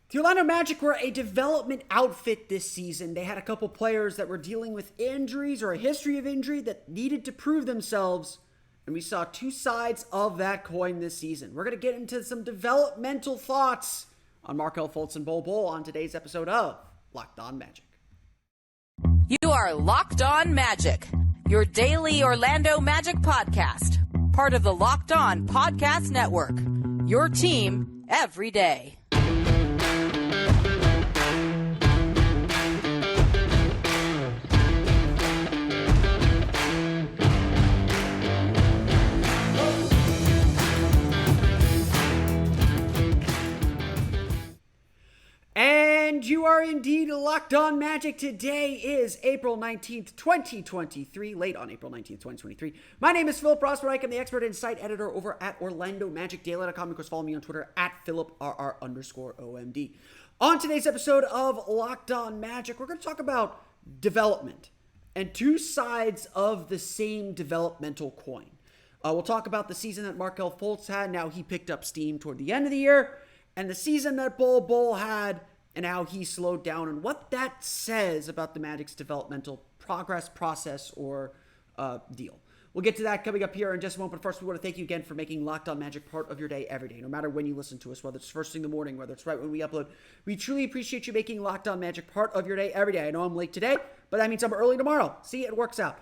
The Orlando Magic were a development outfit this season. They had a couple players that were dealing with injuries or a history of injury that needed to prove themselves. And we saw two sides of that coin this season. We're going to get into some developmental thoughts on Markelle Fultz and Bol Bol on today's episode of Locked On Magic. You are Locked On Magic, your daily Orlando Magic podcast. Part of the Locked On Podcast Network, your team every day. And you are indeed Locked On Magic. Today is April 19th, 2023, late on April 19th, 2023. My name is Philip Rosberg. I'm the expert and site editor over at OrlandoMagicDaily.com. Of course, follow me on Twitter at PhilipRR_OMD. On today's episode of Locked On Magic, we're going to talk about development and two sides of the same developmental coin. We'll talk about the season that Markelle Fultz had. Now he picked up steam toward the end of the year. And the season that Bol Bol had and how he slowed down and what that says about the Magic's developmental progress, process, or deal. We'll get to that coming up here in just a moment. But first, we want to thank you again for making Locked On Magic part of your day every day, no matter when you listen to us, whether it's first thing in the morning, whether it's right when we upload. We truly appreciate you making Locked On Magic part of your day every day. I know I'm late today, but that means I'm early tomorrow. See, it works out.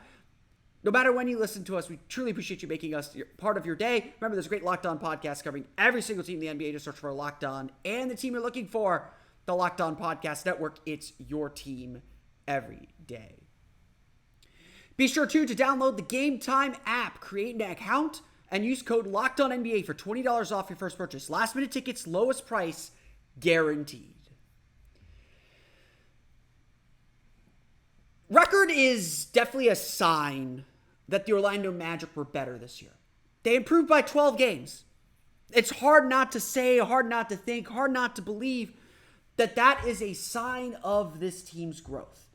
No matter when you listen to us, we truly appreciate you making us part of your day. Remember, there's a great Locked On podcast covering every single team in the NBA. Just search for Locked On and the team you're looking for, the Locked On Podcast Network. It's your team every day. Be sure, too, to download the Gametime app, create an account, and use code LOCKEDONNBA for $20 off your first purchase. Last-minute tickets, lowest price, guaranteed. Record is definitely a sign that the Orlando Magic were better this year. They improved by 12 games. It's hard not to say, hard not to think, hard not to believe that that is a sign of this team's growth.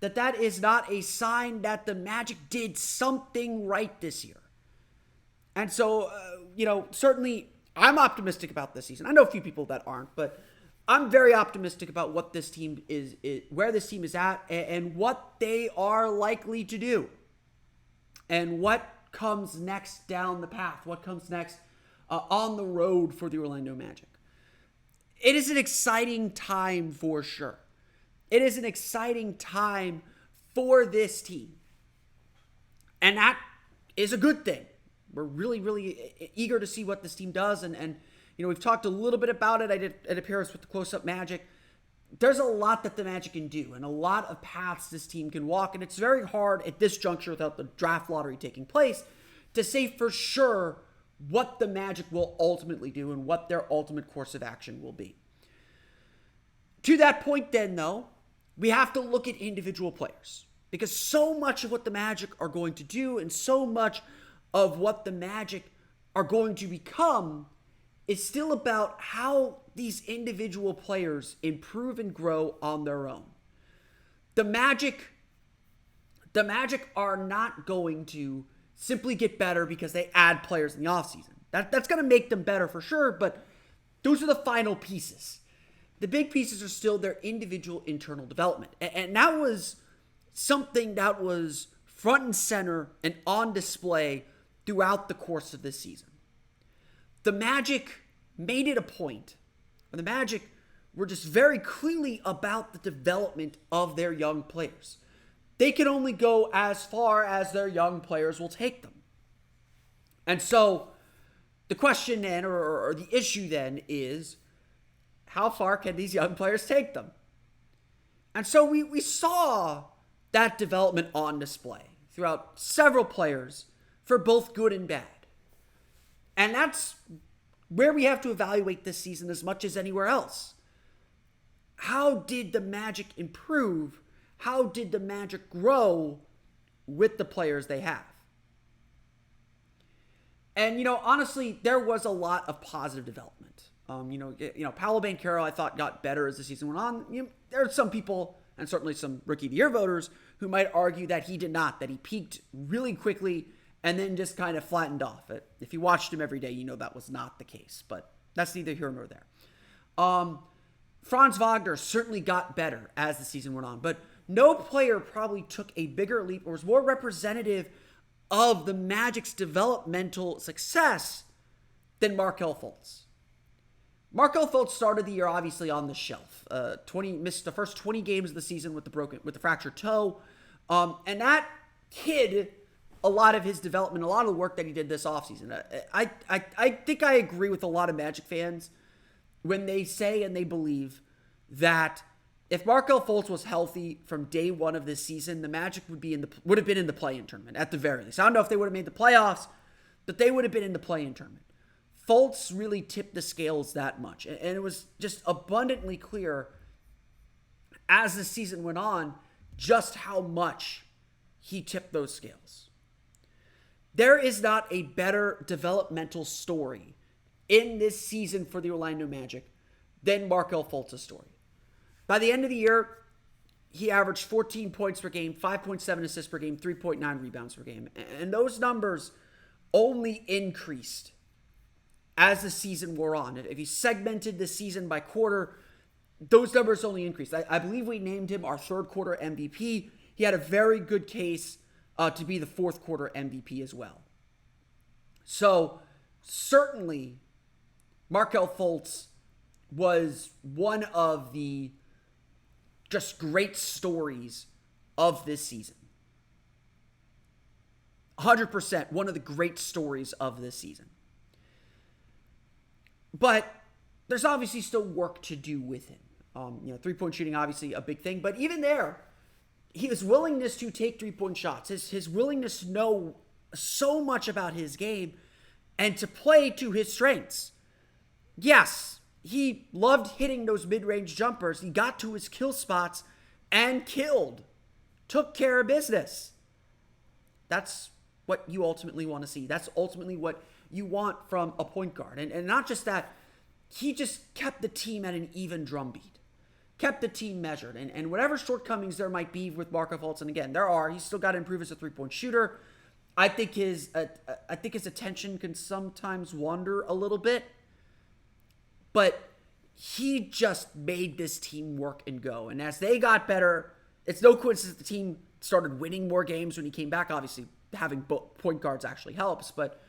That is not a sign that the Magic did something right this year. And so, certainly I'm optimistic about this season. I know a few people that aren't, but I'm very optimistic about what this team is where this team is at, and what they are likely to do, and what comes next down the path, what comes next on the road for the Orlando Magic. It is an exciting time for sure. It is an exciting time for this team, and that is a good thing. We're really, really eager to see what this team does, and we've talked a little bit about it. I did an appearance with the Close-Up Magic. There's a lot that the Magic can do and a lot of paths this team can walk. And it's very hard at this juncture without the draft lottery taking place to say for sure what the Magic will ultimately do and what their ultimate course of action will be. To that point then, though, we have to look at individual players, because so much of what the Magic are going to do and so much of what the Magic are going to become is still about how these individual players improve and grow on their own. The Magic are not going to simply get better because they add players in the offseason. That's going to make them better for sure, but those are the final pieces. The big pieces are still their individual internal development. And that was something that was front and center and on display throughout the course of this season. The Magic made it a point, and the Magic were just very clearly about the development of their young players. They can only go as far as their young players will take them. And so the question then, or the issue then, is how far can these young players take them? And so we saw that development on display throughout several players for both good and bad. And that's where we have to evaluate this season as much as anywhere else. How did the Magic improve? How did the Magic grow with the players they have? And, honestly, there was a lot of positive development. Paolo Banchero, I thought, got better as the season went on. There are some people, and certainly some Rookie of the Year voters, who might argue that he did not, that he peaked really quickly and then just kind of flattened off. If you watched him every day, that was not the case, but that's neither here nor there. Franz Wagner certainly got better as the season went on, but no player probably took a bigger leap or was more representative of the Magic's developmental success than Markelle Fultz. Markelle Fultz started the year obviously on the shelf. Missed the first 20 games of the season with the fractured toe, and that hid a lot of his development, a lot of the work that he did this offseason. I think I agree with a lot of Magic fans when they say and they believe that if Markelle Fultz was healthy from day one of this season, the Magic would have been in the play-in tournament at the very least. I don't know if they would have made the playoffs, but they would have been in the play-in tournament. Fultz really tipped the scales that much, and it was just abundantly clear as the season went on just how much he tipped those scales. There is not a better developmental story in this season for the Orlando Magic than Markelle Fultz's story. By the end of the year, he averaged 14 points per game, 5.7 assists per game, 3.9 rebounds per game. And those numbers only increased as the season wore on. If you segmented the season by quarter, those numbers only increased. I believe we named him our third quarter MVP. He had a very good case to be the fourth quarter MVP as well. So certainly Markelle Fultz was one of the just great stories of this season. 100% one of the great stories of this season. But there's obviously still work to do with him. Three-point shooting, obviously a big thing. But even there, his willingness to take three-point shots, his willingness to know so much about his game and to play to his strengths. Yes, he loved hitting those mid-range jumpers. He got to his kill spots and killed. Took care of business. That's what you ultimately want to see. That's ultimately what you want from a point guard. And not just that, he just kept the team at an even drumbeat. Kept the team measured. And whatever shortcomings there might be with Markelle Fultz, and again, there are, he's still got to improve as a three-point shooter. I think his attention can sometimes wander a little bit. But he just made this team work and go. And as they got better, it's no coincidence the team started winning more games when he came back. Obviously, having point guards actually helps. But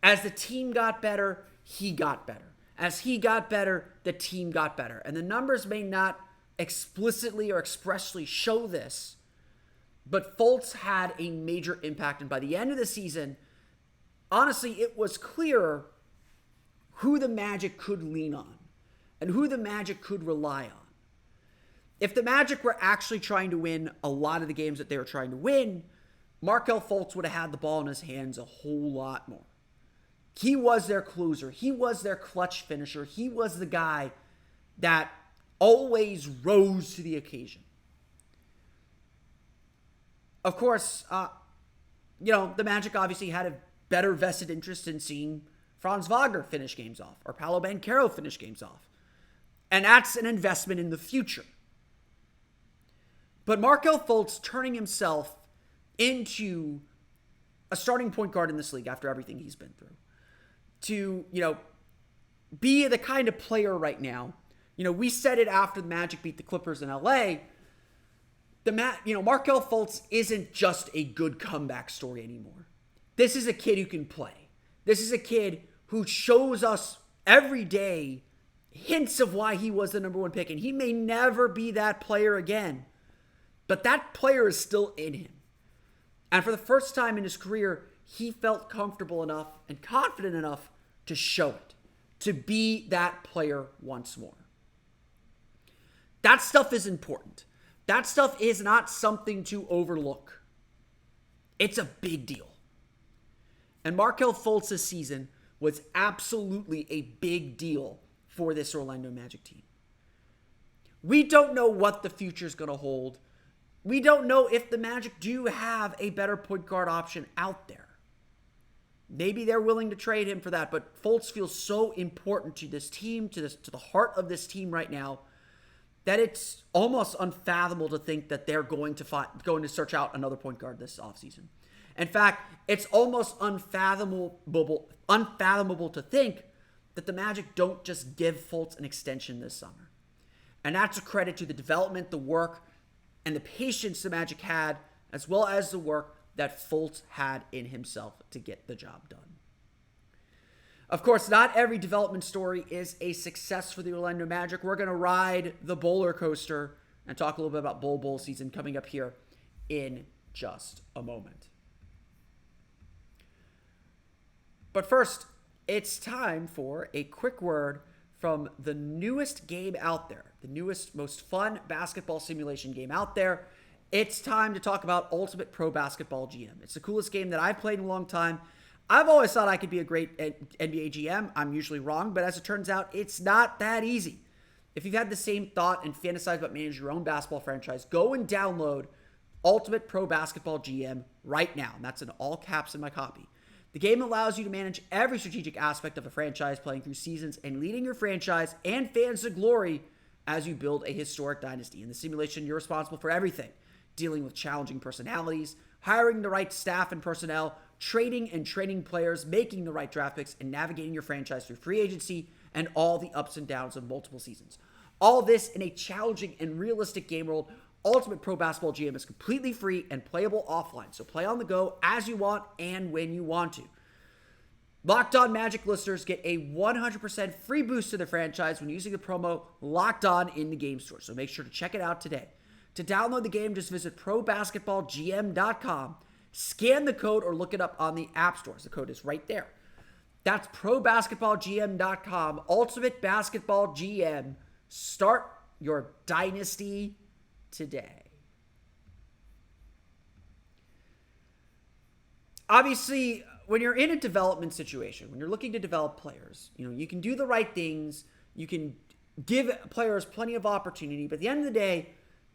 as the team got better, he got better. As he got better, the team got better. And the numbers may not explicitly or expressly show this, but Fultz had a major impact. And by the end of the season, honestly, it was clear who the Magic could lean on and who the Magic could rely on. If the Magic were actually trying to win a lot of the games that they were trying to win, Markelle Fultz would have had the ball in his hands a whole lot more. He was their closer. He was their clutch finisher. He was the guy that always rose to the occasion. Of course, the Magic obviously had a better vested interest in seeing Franz Wagner finish games off, or Paolo Banchero finish games off. And that's an investment in the future. But Markelle Fultz turning himself into a starting point guard in this league after everything he's been through, to, be the kind of player right now. We said it after the Magic beat the Clippers in LA. Markelle Fultz isn't just a good comeback story anymore. This is a kid who can play. This is a kid who shows us every day hints of why he was the number one pick. And he may never be that player again, but that player is still in him. And for the first time in his career, he felt comfortable enough and confident enough to show it, to be that player once more. That stuff is important. That stuff is not something to overlook. It's a big deal. And Markelle Fultz's season was absolutely a big deal for this Orlando Magic team. We don't know what the future is going to hold. We don't know if the Magic do have a better point guard option out there. Maybe they're willing to trade him for that, but Fultz feels so important to this team, to the heart of this team right now, that it's almost unfathomable to think that they're going to search out another point guard this offseason. In fact, it's almost unfathomable to think that the Magic don't just give Fultz an extension this summer. And that's a credit to the development, the work, and the patience the Magic had, as well as the work that Fultz had in himself to get the job done. Of course, not every development story is a success for the Orlando Magic. We're going to ride the bowler coaster and talk a little bit about Bol Bol season coming up here in just a moment. But first, it's time for a quick word from the newest game out there, the newest, most fun basketball simulation game out there. It's time to talk about Ultimate Pro Basketball GM. It's the coolest game that I've played in a long time. I've always thought I could be a great NBA GM. I'm usually wrong, but as it turns out, it's not that easy. If you've had the same thought and fantasized about managing your own basketball franchise, go and download Ultimate Pro Basketball GM right now. And that's in all caps in my copy. The game allows you to manage every strategic aspect of a franchise, playing through seasons and leading your franchise and fans to glory as you build a historic dynasty. In the simulation, you're responsible for everything: dealing with challenging personalities, hiring the right staff and personnel, trading and training players, making the right draft picks, and navigating your franchise through free agency and all the ups and downs of multiple seasons. All this in a challenging and realistic game world. Ultimate Pro Basketball GM is completely free and playable offline, so play on the go as you want and when you want to. Locked On Magic listeners get a 100% free boost to their franchise when using the promo Locked On in the game store, so make sure to check it out today. To download the game, just visit probasketballgm.com, scan the code, or look it up on the app stores. The code is right there. That's probasketballgm.com, Ultimate Basketball GM. Start your dynasty today. Obviously, when you're in a development situation, when you're looking to develop players, you can do the right things. You can give players plenty of opportunity, but at the end of the day,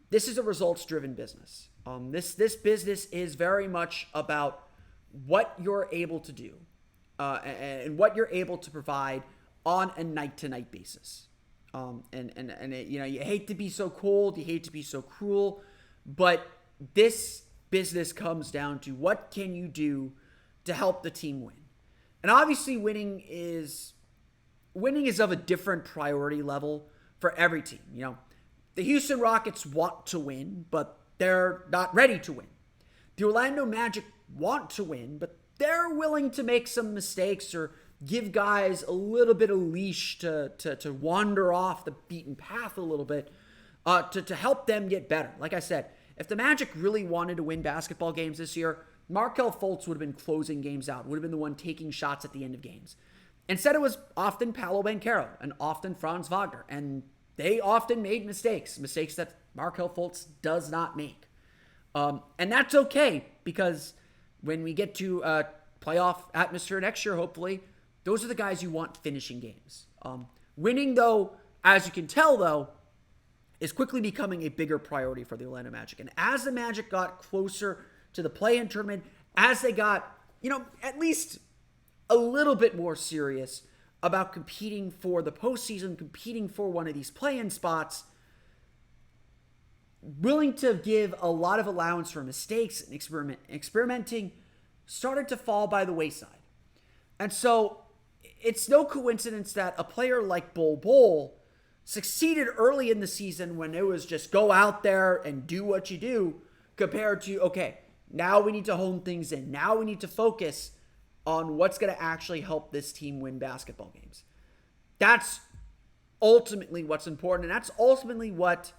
this is a results-driven business. This business is very much about what you're able to do and what you're able to provide on a night-to-night basis. You hate to be so cold, you hate to be so cruel, but this business comes down to what can you do to help the team win. And obviously winning is of a different priority level for every team. The Houston Rockets want to win, but they're not ready to win. The Orlando Magic want to win, but they're willing to make some mistakes or give guys a little bit of leash to wander off the beaten path a little bit to help them get better. Like I said, if the Magic really wanted to win basketball games this year, Markelle Fultz would have been closing games out, would have been the one taking shots at the end of games. Instead, it was often Paolo Banchero and often Franz Wagner, and they often made mistakes that Markelle Fultz does not make. And that's okay, because when we get to playoff atmosphere next year, hopefully, those are the guys you want finishing games. Winning, though, as you can tell, though, is quickly becoming a bigger priority for the Orlando Magic. And as the Magic got closer to the play-in tournament, as they got, at least a little bit more serious about competing for the postseason, competing for one of these play-in spots, willing to give a lot of allowance for mistakes and experimenting started to fall by the wayside. And so it's no coincidence that a player like Bol Bol succeeded early in the season when it was just go out there and do what you do, compared to, okay, now we need to hone things in. Now we need to focus on what's going to actually help this team win basketball games. That's ultimately what's important, and that's ultimately what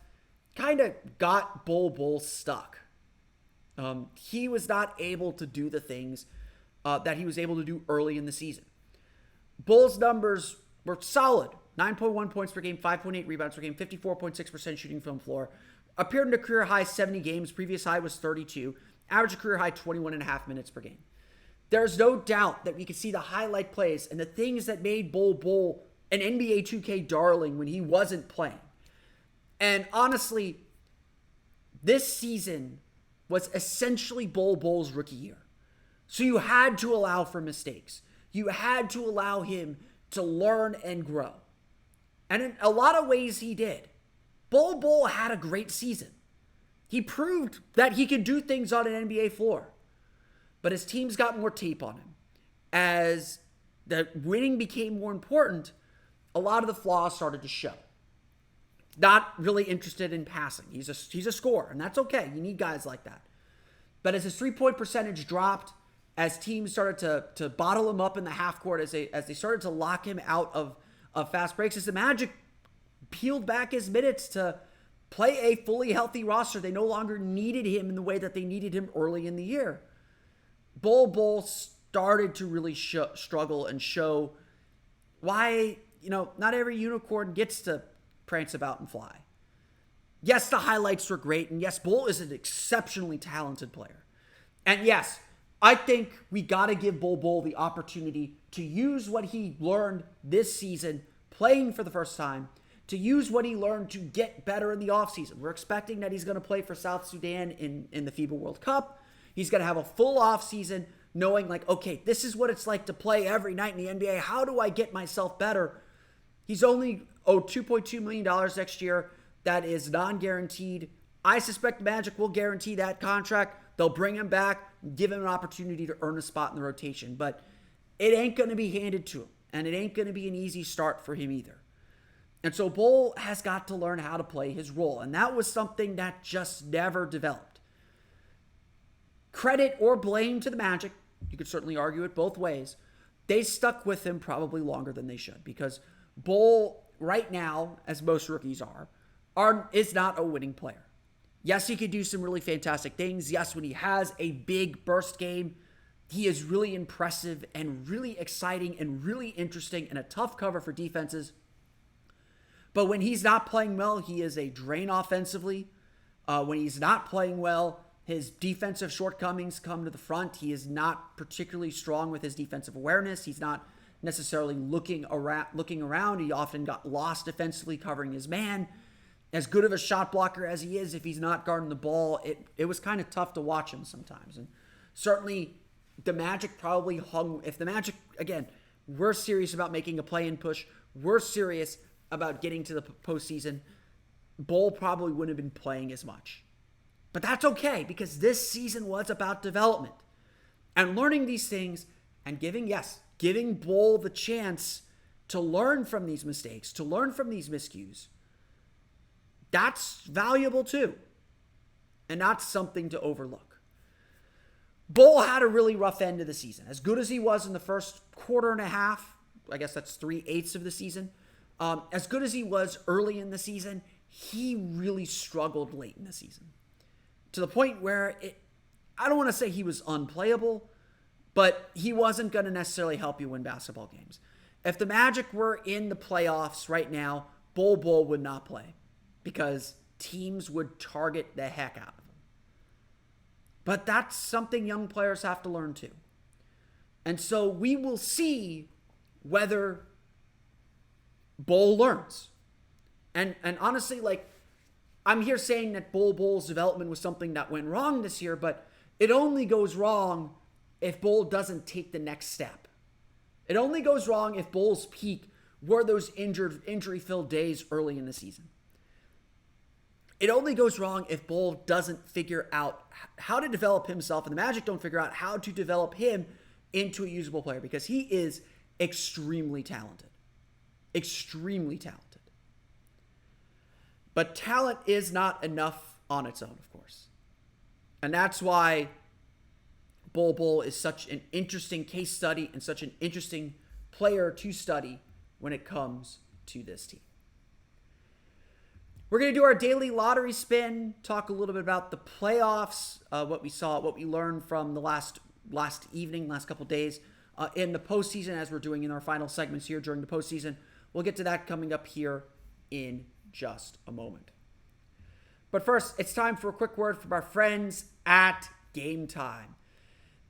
kind of got Bol Bol stuck. He was not able to do the things that he was able to do early in the season. Bol's numbers were solid. 9.1 points per game, 5.8 rebounds per game, 54.6% shooting from the floor. Appeared in a career high 70 games. Previous high was 32. Average a career high 21.5 minutes per game. There's no doubt that we could see the highlight plays and the things that made Bol Bol an NBA 2K darling when he wasn't playing. And honestly, this season was essentially Bol Bol's rookie year. So you had to allow for mistakes. You had to allow him to learn and grow. And in a lot of ways he did. Bol Bol had a great season. He proved that he could do things on an NBA floor. But as teams got more tape on him, as the winning became more important, a lot of the flaws started to show. Not really interested in passing. He's a scorer, and that's okay. You need guys like that. But as his 3-point percentage dropped, as teams started to bottle him up in the half court, as they started to lock him out of fast breaks, as the Magic peeled back his minutes to play a fully healthy roster, they no longer needed him in the way that they needed him early in the year. Bol Bol started to really struggle and show why, not every unicorn gets to prance about and fly. Yes, the highlights were great, and yes, Bol is an exceptionally talented player. And yes, I think we got to give Bol Bol the opportunity to use what he learned this season, playing for the first time, to use what he learned to get better in the offseason. We're expecting that he's going to play for South Sudan in the FIBA World Cup. He's going to have a full offseason knowing, like, okay, this is what it's like to play every night in the NBA. How do I get myself better? He's only owed $2.2 million next year. That is non-guaranteed. I suspect the Magic will guarantee that contract. They'll bring him back, give him an opportunity to earn a spot in the rotation. But it ain't going to be handed to him, and it ain't going to be an easy start for him either. And so Bol has got to learn how to play his role, and that was something that just never developed. Credit or blame to the Magic, you could certainly argue it both ways. They stuck with him probably longer than they should, because Bol, right now, as most rookies is not a winning player. Yes, he could do some really fantastic things. Yes, when he has a big burst game, he is really impressive and really exciting and really interesting and a tough cover for defenses. But when he's not playing well, he is a drain offensively. When he's not playing well, his defensive shortcomings come to the front. He is not particularly strong with his defensive awareness. He's not necessarily looking around. He often got lost defensively covering his man. As good of a shot blocker as he is, if he's not guarding the ball, it was kind of tough to watch him sometimes. And certainly the Magic probably hung. If the Magic, again, we're serious about making a play-in push, we're serious about getting to the postseason, Bol probably wouldn't have been playing as much. But that's okay, because this season was about development and learning these things and giving Bol the chance to learn from these mistakes, to learn from these miscues. That's valuable too. And that's something to overlook. Bol had a really rough end of the season. As good as he was in the first quarter and a half, I guess that's 3/8 of the season, as good as he was early in the season, he really struggled late in the season. To the point where I don't want to say he was unplayable, but he wasn't going to necessarily help you win basketball games. If the Magic were in the playoffs right now, Bol Bol would not play, because teams would target the heck out of him. But that's something young players have to learn too. And so we will see whether Bol learns. And honestly, I'm here saying that Bol Bol's development was something that went wrong this year, but it only goes wrong if Bol doesn't take the next step. It only goes wrong if Bol's peak were those injury-filled days early in the season. It only goes wrong if Bol doesn't figure out how to develop himself, and the Magic don't figure out how to develop him into a usable player, because he is extremely talented. Extremely talented. But talent is not enough on its own, of course. And that's why Bol Bol is such an interesting case study and such an interesting player to study when it comes to this team. We're going to do our daily lottery spin, talk a little bit about the playoffs, what we learned from the last couple days in the postseason, as we're doing in our final segments here during the postseason. We'll get to that coming up here in just a moment. But first, it's time for a quick word from our friends at Gametime.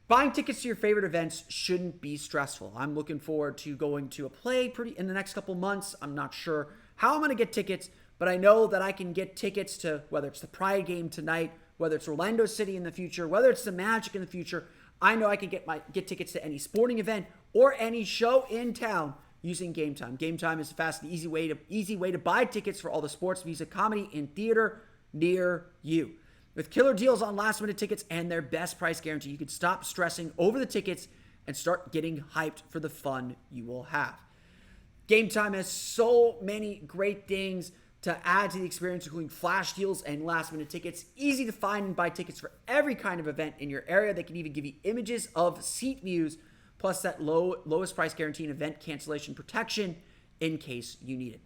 Buying tickets to your favorite events shouldn't be stressful. I'm looking forward to going to a play in the next couple months. I'm not sure how I'm going to get tickets, but I know that I can get tickets to whether it's the Pride game tonight, whether it's Orlando City in the future, whether it's the Magic in the future. I know I can get tickets to any sporting event or any show in town using Gametime. Gametime is a fast and easy way to buy tickets for all the sports, music, comedy, and theater near you. With killer deals on last-minute tickets and their best price guarantee, you can stop stressing over the tickets and start getting hyped for the fun you will have. Gametime has so many great things. to add to the experience, including flash deals and last-minute tickets. Easy to find and buy tickets for every kind of event in your area. They can even give you images of seat views, plus that lowest price guarantee and event cancellation protection in case you need it.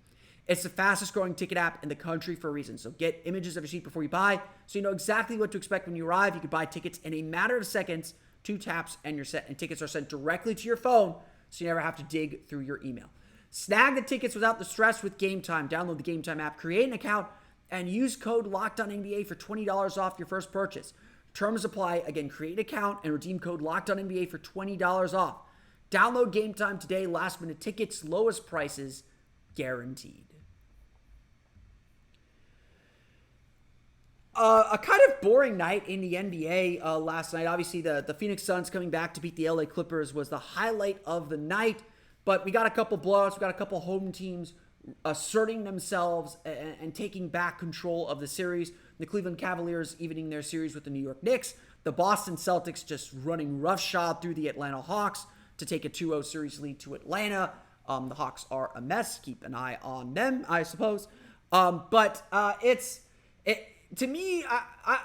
It's the fastest growing ticket app in the country for a reason. So get images of your seat before you buy, so you know exactly what to expect when you arrive. You can buy tickets in a matter of seconds, 2 taps, and you're set. And tickets are sent directly to your phone, so you never have to dig through your email. Snag the tickets without the stress with Gametime. Download the Gametime app, create an account, and use code LOCKEDONNBA for $20 off your first purchase. Terms apply. Again, create an account and redeem code LOCKEDONNBA for $20 off. Download Gametime today. Last minute tickets, lowest prices, guaranteed. A kind of boring night in the NBA last night. Obviously, the Phoenix Suns coming back to beat the LA Clippers was the highlight of the night. But we got a couple blowouts. We got a couple home teams asserting themselves and taking back control of the series. The Cleveland Cavaliers evening their series with the New York Knicks. The Boston Celtics just running roughshod through the Atlanta Hawks to take a 2-0 series lead to Atlanta. The Hawks are a mess. Keep an eye on them, I suppose. To me,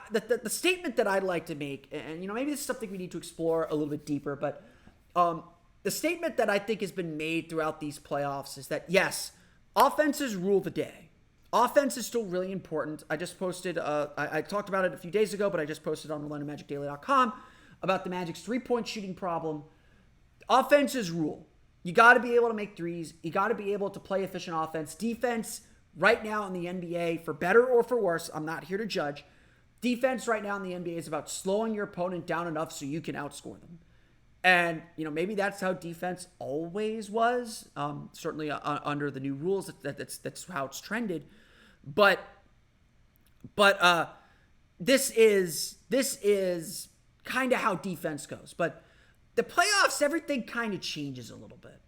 the statement that I'd like to make, and maybe this is something we need to explore a little bit deeper, but the statement that I think has been made throughout these playoffs is that, yes, offenses rule the day. Offense is still really important. I just posted, I talked about it a few days ago, but I just posted on OrlandoMagicDaily.com about the Magic's three-point shooting problem. Offenses rule. You got to be able to make threes. You got to be able to play efficient offense. Defense right now in the NBA, for better or for worse, I'm not here to judge. Defense right now in the NBA is about slowing your opponent down enough so you can outscore them. And, maybe that's how defense always was. Certainly under the new rules, that's how it's trended. But this is kind of how defense goes. But the playoffs, everything kind of changes a little bit.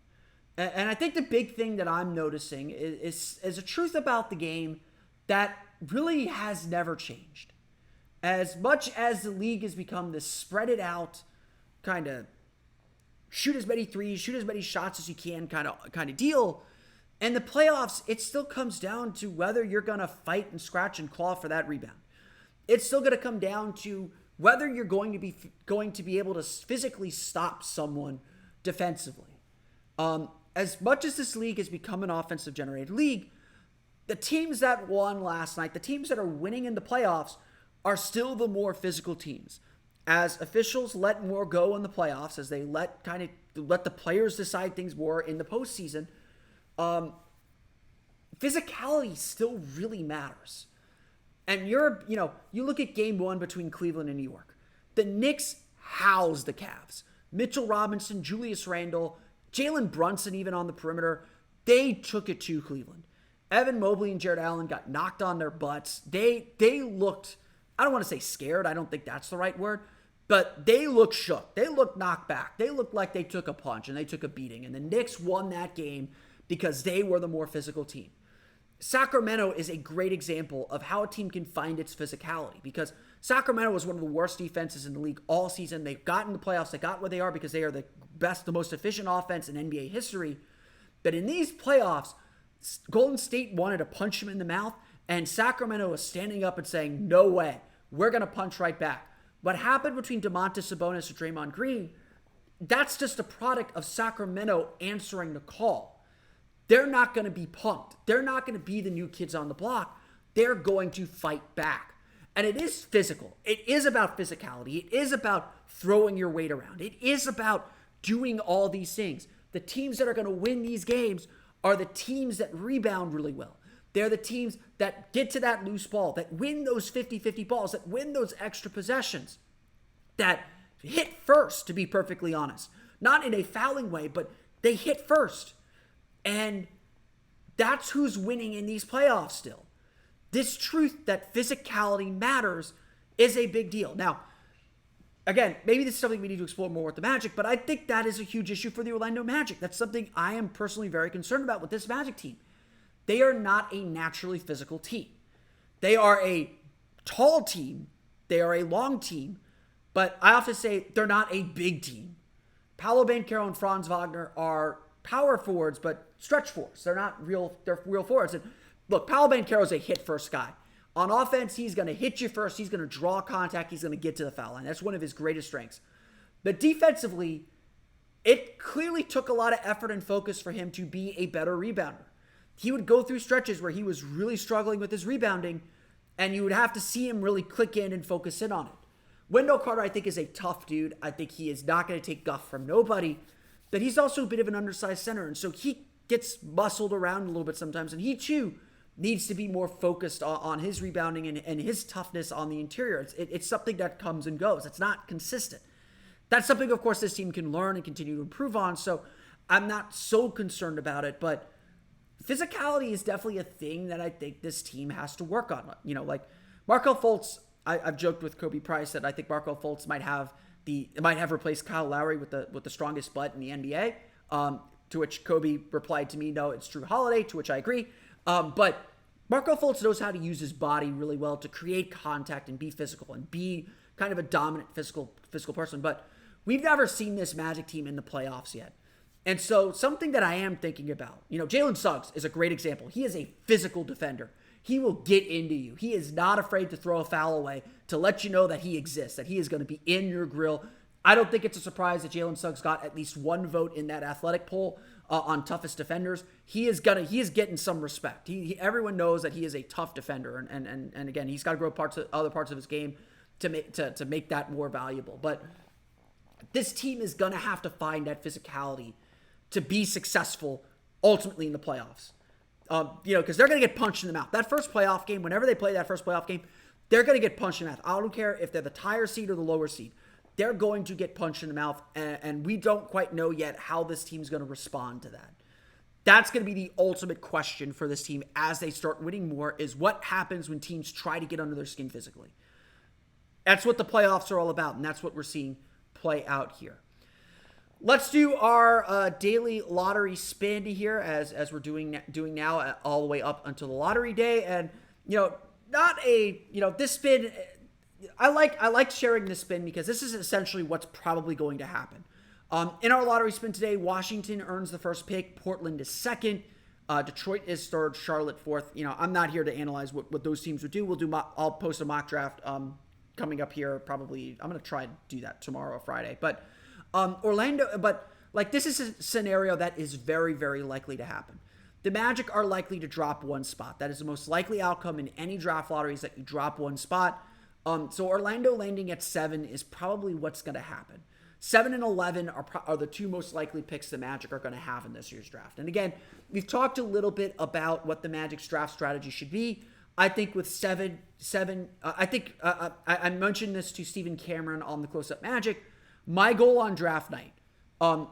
And I think the big thing that I'm noticing is a truth about the game that really has never changed. As much as the league has become this spread it out, kind of shoot as many threes, shoot as many shots as you can kind of deal, and the playoffs, it still comes down to whether you're going to fight and scratch and claw for that rebound. It's still going to come down to whether you're going to be able to physically stop someone defensively. As much as this league has become an offensive generated league, the teams that won last night, the teams that are winning in the playoffs, are still the more physical teams. As officials let more go in the playoffs, as they let the players decide things more in the postseason, physicality still really matters. And you look at game 1 between Cleveland and New York. The Knicks housed the Cavs. Mitchell Robinson, Julius Randle, Jalen Brunson even on the perimeter, they took it to Cleveland. Evan Mobley and Jared Allen got knocked on their butts. They looked, I don't want to say scared, I don't think that's the right word, but they looked shook. They looked knocked back. They looked like they took a punch and they took a beating. And the Knicks won that game because they were the more physical team. Sacramento is a great example of how a team can find its physicality, because Sacramento was one of the worst defenses in the league all season. They've gotten the playoffs. They got where they are because they are the best, the most efficient offense in NBA history. But in these playoffs, Golden State wanted to punch him in the mouth, and Sacramento was standing up and saying, no way, we're going to punch right back. What happened between Domantas Sabonis and Draymond Green, that's just a product of Sacramento answering the call. They're not going to be punked. They're not going to be the new kids on the block. They're going to fight back. And it is physical. It is about physicality. It is about throwing your weight around. It is about doing all these things. The teams that are going to win these games are the teams that rebound really well. They're the teams that get to that loose ball, that win those 50-50 balls, that win those extra possessions, that hit first, to be perfectly honest. Not in a fouling way, but they hit first. And that's who's winning in these playoffs still. This truth that physicality matters is a big deal. Now, again, maybe this is something we need to explore more with the Magic, but I think that is a huge issue for the Orlando Magic. That's something I am personally very concerned about with this Magic team. They are not a naturally physical team. They are a tall team. They are a long team. But I often say they're not a big team. Paolo Banchero and Franz Wagner are power forwards, but stretch forwards. They're real forwards. And look, Paolo Banchero's a hit-first guy. On offense, he's going to hit you first. He's going to draw contact. He's going to get to the foul line. That's one of his greatest strengths. But defensively, it clearly took a lot of effort and focus for him to be a better rebounder. He would go through stretches where he was really struggling with his rebounding, and you would have to see him really click in and focus in on it. Wendell Carter, I think, is a tough dude. I think he is not going to take guff from nobody, but he's also a bit of an undersized center, and so he gets muscled around a little bit sometimes, and he too needs to be more focused on his rebounding and his toughness on the interior. It's something that comes and goes. It's not consistent. That's something, of course, this team can learn and continue to improve on, so I'm not so concerned about it, but physicality is definitely a thing that I think this team has to work on. You know, like Markelle Fultz, I've joked with Kobe Price that I think Markelle Fultz might have replaced Kyle Lowry with the strongest butt in the NBA. To which Kobe replied to me, "No, it's Drew Holiday," to which I agree. But Markelle Fultz knows how to use his body really well to create contact and be physical and be kind of a dominant physical person. But we've never seen this Magic team in the playoffs yet. And so something that I am thinking about, you know, Jalen Suggs is a great example. He is a physical defender. He will get into you. He is not afraid to throw a foul away to let you know that he exists, that he is going to be in your grill. I don't think it's a surprise that Jalen Suggs got at least one vote in that athletic poll on toughest defenders. He is getting some respect. Everyone knows that he is a tough defender, and again, he's got to grow other parts of his game to make that more valuable. But this team is going to have to find that physicality to be successful ultimately in the playoffs. Because they're going to get punched in the mouth. That first playoff game, whenever they play that first playoff game, they're going to get punched in the mouth. I don't care if they're the higher seed or the lower seed. They're going to get punched in the mouth, and we don't quite know yet how this team's going to respond to that. That's going to be the ultimate question for this team as they start winning more, is what happens when teams try to get under their skin physically. That's what the playoffs are all about, and that's what we're seeing play out here. Let's do our daily lottery spin here as we're doing now all the way up until the lottery day. And, this spin, I like sharing this spin because this is essentially what's probably going to happen. In our lottery spin today, Washington earns the first pick, Portland is second, Detroit is third, Charlotte fourth. I'm not here to analyze what those teams would do. I'll post a mock draft coming up here probably. I'm going to try to do that tomorrow or Friday. But this is a scenario that is very, very likely to happen. The Magic are likely to drop one spot. That is the most likely outcome in any draft lotteries, that you drop one spot. So Orlando landing at 7 is probably what's going to happen. 7 and 11 are the two most likely picks the Magic are going to have in this year's draft. And again, we've talked a little bit about what the Magic's draft strategy should be. I think with 7, I mentioned this to Stephen Cameron on the Close Up Magic. My goal on draft night,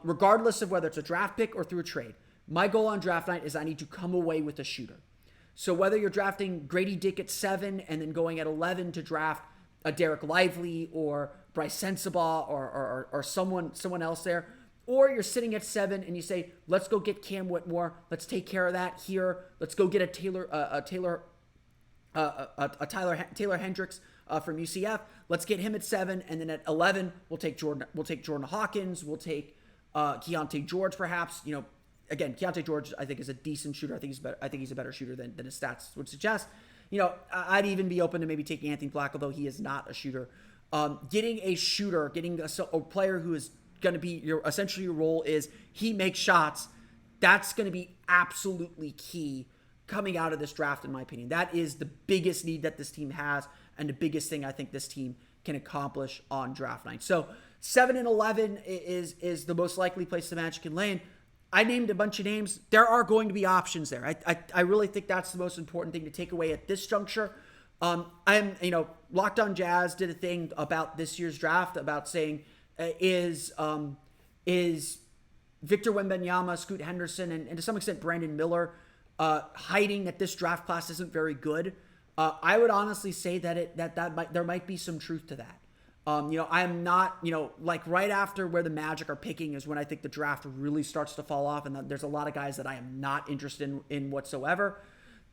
regardless of whether it's a draft pick or through a trade, my goal on draft night is I need to come away with a shooter. So whether you're drafting Grady Dick at 7 and then going at 11 to draft a Derek Lively or Bryce Sensabaugh or someone else there, or you're sitting at 7 and you say, let's go get Cam Whitmore, let's take care of that here, let's go get Taylor Hendricks from UCF. Let's get him at 7, and then at 11, we'll take Jordan Hawkins. We'll take Keontae George, perhaps. Again, Keontae George, I think, is a decent shooter. I think he's a better shooter than his stats would suggest. I'd even be open to maybe taking Anthony Black, although he is not a shooter. Getting a shooter, getting a player who is going to be essentially your role is he makes shots. That's going to be absolutely key coming out of this draft, in my opinion. That is the biggest need that this team has, and the biggest thing I think this team can accomplish on draft night. So 7 and 11 is the most likely place the Magic can land. I named a bunch of names. There are going to be options there. I really think that's the most important thing to take away at this juncture. Locked On Jazz did a thing about this year's draft about saying, is Victor Wembanyama, Scoot Henderson, and to some extent Brandon Miller hiding that this draft class isn't very good? I would honestly say that there might be some truth to that. I'm not, right after where the Magic are picking is when I think the draft really starts to fall off, and there's a lot of guys that I am not interested in whatsoever.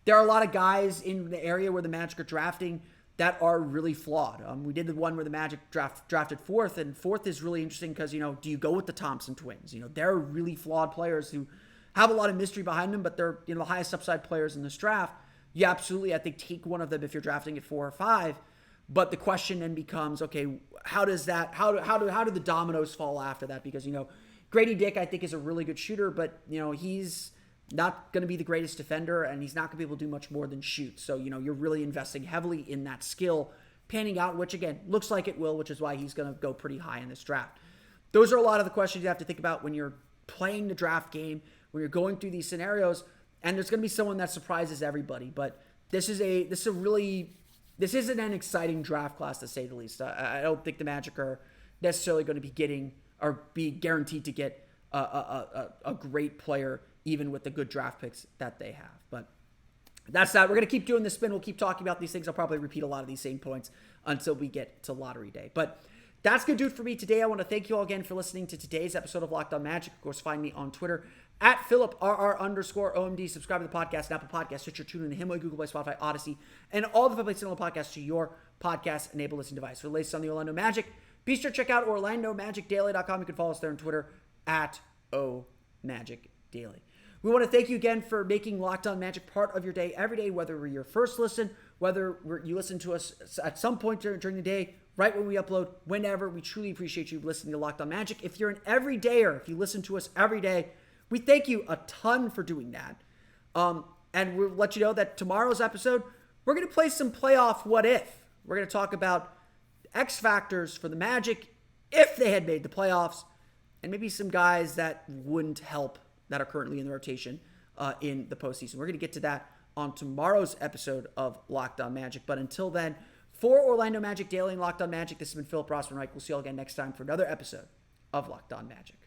There are a lot of guys in the area where the Magic are drafting that are really flawed. We did the one where the Magic drafted 4th, and 4th is really interesting because, do you go with the Thompson twins? They're really flawed players who have a lot of mystery behind them, but they're, the highest upside players in this draft. you absolutely, I think, take one of them if you're drafting at 4 or 5. But the question then becomes, okay, how do the dominoes fall after that? Because, Grady Dick, I think, is a really good shooter, but, he's not going to be the greatest defender, and he's not going to be able to do much more than shoot. So, you're really investing heavily in that skill panning out, which, again, looks like it will, which is why he's going to go pretty high in this draft. Those are a lot of the questions you have to think about when you're playing the draft game, when you're going through these scenarios, and there's going to be someone that surprises everybody. But this isn't an exciting draft class, to say the least. I don't think the Magic are necessarily going to be getting or be guaranteed to get a great player, even with the good draft picks that they have. But that's that. We're going to keep doing this spin. We'll keep talking about these things. I'll probably repeat a lot of these same points until we get to lottery day. But that's going to do it for me today. I want to thank you all again for listening to today's episode of Locked On Magic. Of course, find me on Twitter at @PhilipRR_OMD. Subscribe to the podcast, Apple Podcasts, Stitcher, TuneIn, Himalaya, Google Play, Spotify, Odyssey, and all the places on the podcast to your podcast-enabled listening device. For the latest on the Orlando Magic, be sure to check out OrlandoMagicDaily.com. You can follow us there on Twitter at @OMagicDaily. We want to thank you again for making Locked On Magic part of your day every day, whether we're your first listen, whether you listen to us at some point during the day, right when we upload, whenever. We truly appreciate you listening to Locked On Magic. If you're an everydayer, if you listen to us every day, we thank you a ton for doing that. And we'll let you know that tomorrow's episode, we're going to play some playoff what if. We're going to talk about X factors for the Magic if they had made the playoffs, and maybe some guys that wouldn't help that are currently in the rotation in the postseason. We're going to get to that on tomorrow's episode of Locked On Magic. But until then, for Orlando Magic Daily and Locked On Magic, this has been Philip Rossman-Reich. We'll see you all again next time for another episode of Locked On Magic.